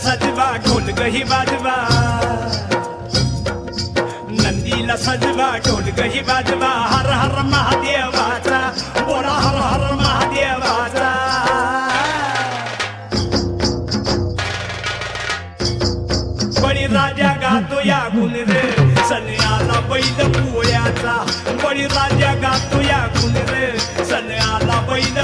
सजवा ढोल गही बाजवा नंदीला सजवा ढोल गही बाजवा हर हर महादेवाचा बोला हर हर महादेवाचा बळीराजा गातो या गुण रे सन्याला बैल पोळ्याचा बळीराजा गातो या गुण रे सन्याला बैल